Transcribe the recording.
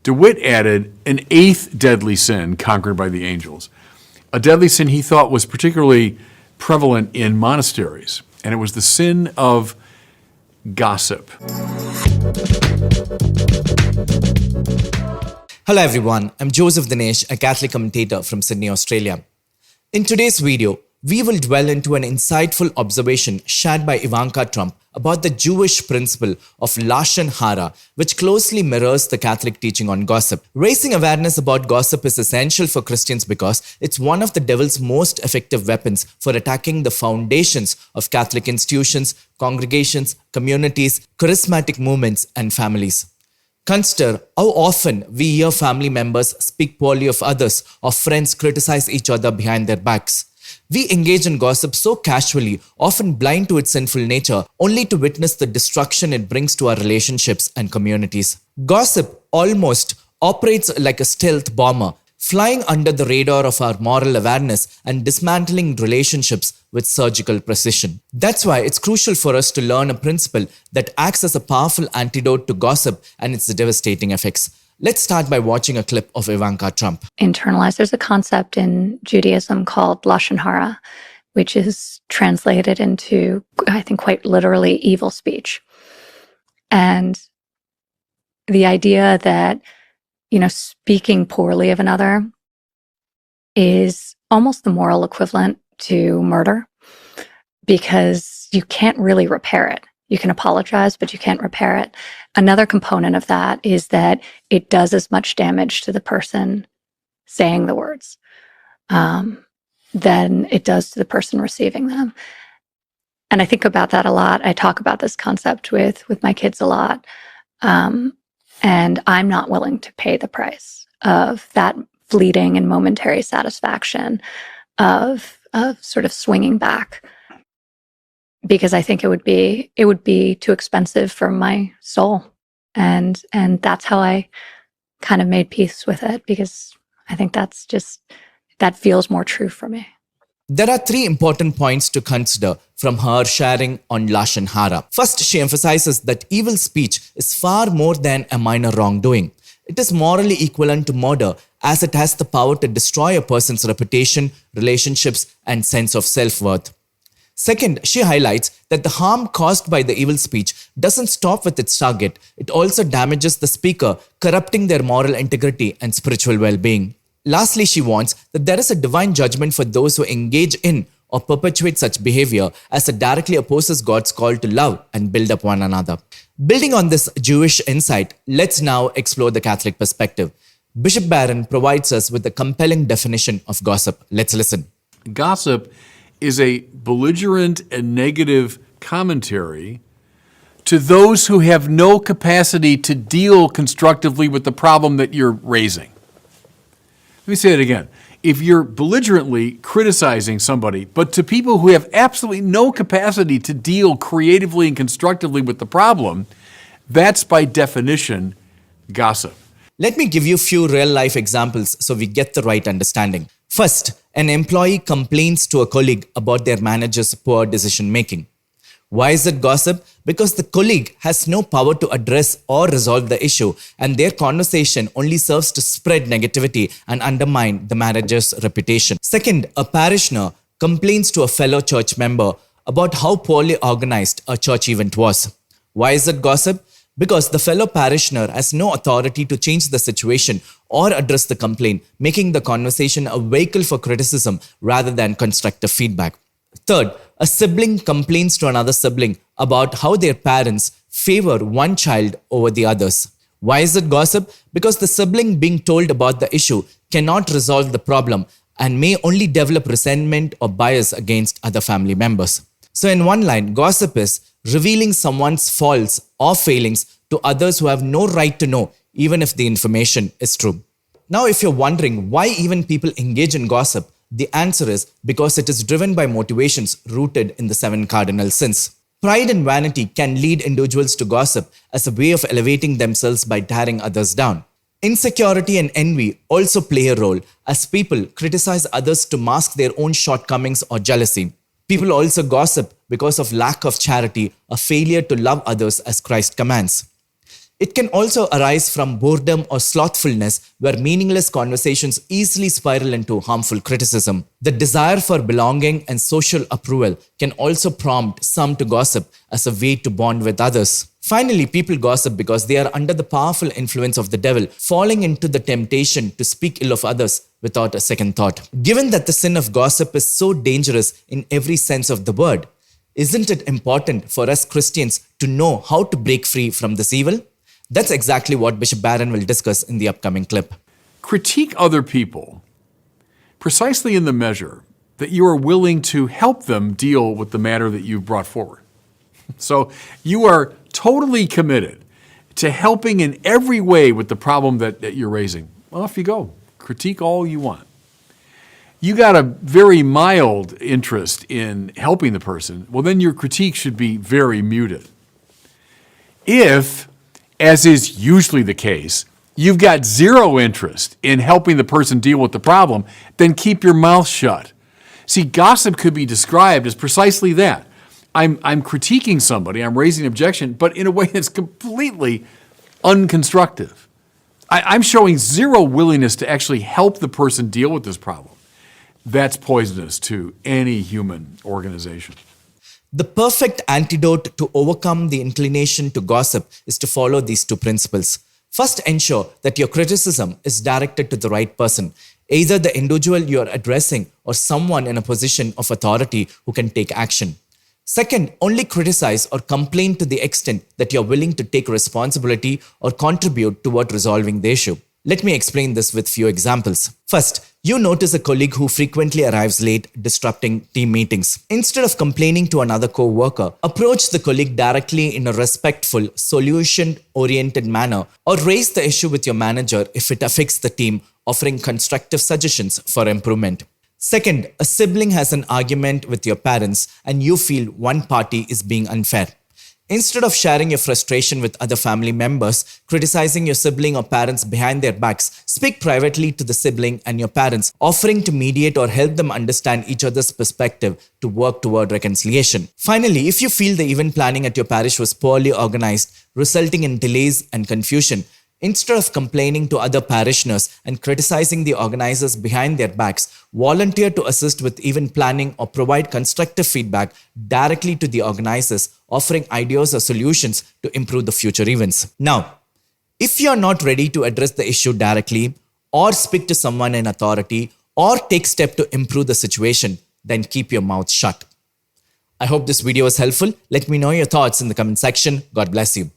DeWitt added an eighth deadly sin conquered by the angels, a deadly sin he thought was particularly prevalent in monasteries, and it was the sin of gossip. Hello everyone, I'm Joseph Dinesh, a Catholic commentator from Sydney, Australia. In today's video, we will dwell into an insightful observation shared by Ivanka Trump about the Jewish principle of Lashon Hara, which closely mirrors the Catholic teaching on gossip. Raising awareness about gossip is essential for Christians because it's one of the devil's most effective weapons for attacking the foundations of Catholic institutions, congregations, communities, charismatic movements, and families. Consider how often we hear family members speak poorly of others or friends criticize each other behind their backs. We engage in gossip so casually, often blind to its sinful nature, only to witness the destruction it brings to our relationships and communities. Gossip almost operates like a stealth bomber, flying under the radar of our moral awareness and dismantling relationships with surgical precision. That's why it's crucial for us to learn a principle that acts as a powerful antidote to gossip and its devastating effects. Let's start by watching a clip of Ivanka Trump. Internalized. There's a concept in Judaism called Lashon Hara, which is translated into, I think, quite literally evil speech. And the idea that, speaking poorly of another is almost the moral equivalent to murder, because you can't really repair it. You can apologize, but you can't repair it. Another component of that is that it does as much damage to the person saying the words than it does to the person receiving them. And I think about that a lot. I talk about this concept with my kids a lot. And I'm not willing to pay the price of that fleeting and momentary satisfaction of sort of swinging back, because I think it would be too expensive for my soul. And that's how I kind of made peace with it, because I think that feels more true for me. There are three important points to consider from her sharing on Lashon Hara. First, she emphasizes that evil speech is far more than a minor wrongdoing. It is morally equivalent to murder, as it has the power to destroy a person's reputation, relationships, and sense of self-worth. Second, she highlights that the harm caused by the evil speech doesn't stop with its target. It also damages the speaker, corrupting their moral integrity and spiritual well-being. Lastly, she warns that there is a divine judgment for those who engage in or perpetuate such behavior, as it directly opposes God's call to love and build up one another. Building on this Jewish insight, let's now explore the Catholic perspective. Bishop Barron provides us with a compelling definition of gossip. Let's listen. Gossip is a belligerent and negative commentary to those who have no capacity to deal constructively with the problem that you're raising. Let me say it again. If you're belligerently criticizing somebody, but to people who have absolutely no capacity to deal creatively and constructively with the problem, that's by definition gossip. Let me give you a few real-life examples so we get the right understanding. First, an employee complains to a colleague about their manager's poor decision-making. Why is it gossip? Because the colleague has no power to address or resolve the issue, and their conversation only serves to spread negativity and undermine the manager's reputation. Second, a parishioner complains to a fellow church member about how poorly organized a church event was. Why is it gossip? Because the fellow parishioner has no authority to change the situation or address the complaint, making the conversation a vehicle for criticism rather than constructive feedback. Third, a sibling complains to another sibling about how their parents favor one child over the others. Why is it gossip? Because the sibling being told about the issue cannot resolve the problem and may only develop resentment or bias against other family members. So in one line, gossip is revealing someone's faults or failings to others who have no right to know, even if the information is true. Now, if you're wondering why even people engage in gossip, the answer is because it is driven by motivations rooted in the 7 cardinal sins. Pride and vanity can lead individuals to gossip as a way of elevating themselves by tearing others down. Insecurity and envy also play a role, as people criticize others to mask their own shortcomings or jealousy. People also gossip because of lack of charity, a failure to love others as Christ commands. It can also arise from boredom or slothfulness, where meaningless conversations easily spiral into harmful criticism. The desire for belonging and social approval can also prompt some to gossip as a way to bond with others. Finally, people gossip because they are under the powerful influence of the devil, falling into the temptation to speak ill of others without a second thought. Given that the sin of gossip is so dangerous in every sense of the word, isn't it important for us Christians to know how to break free from this evil? That's exactly what Bishop Barron will discuss in the upcoming clip. Critique other people precisely in the measure that you are willing to help them deal with the matter that you've brought forward. So you are totally committed to helping in every way with the problem that you're raising. Well, off you go. Critique all you want. You got a very mild interest in helping the person, well, then your critique should be very muted. If, as is usually the case, you've got zero interest in helping the person deal with the problem, then keep your mouth shut. See, gossip could be described as precisely that. I'm critiquing somebody, I'm raising an objection, but in a way that's completely unconstructive. I'm showing zero willingness to actually help the person deal with this problem. That's poisonous to any human organization. The perfect antidote to overcome the inclination to gossip is to follow these two principles. First, ensure that your criticism is directed to the right person, either the individual you are addressing or someone in a position of authority who can take action. Second, only criticize or complain to the extent that you're willing to take responsibility or contribute toward resolving the issue. Let me explain this with few examples. First, you notice a colleague who frequently arrives late, disrupting team meetings. Instead of complaining to another co-worker, approach the colleague directly in a respectful, solution-oriented manner, or raise the issue with your manager if it affects the team, offering constructive suggestions for improvement. Second, a sibling has an argument with your parents and you feel one party is being unfair. Instead of sharing your frustration with other family members, criticizing your sibling or parents behind their backs, speak privately to the sibling and your parents, offering to mediate or help them understand each other's perspective to work toward reconciliation. Finally, if you feel the event planning at your parish was poorly organized, resulting in delays and confusion, instead of complaining to other parishioners and criticizing the organizers behind their backs, volunteer to assist with event planning or provide constructive feedback directly to the organizers, offering ideas or solutions to improve the future events. Now, if you are not ready to address the issue directly, or speak to someone in authority, or take steps to improve the situation, then keep your mouth shut. I hope this video was helpful. Let me know your thoughts in the comment section. God bless you.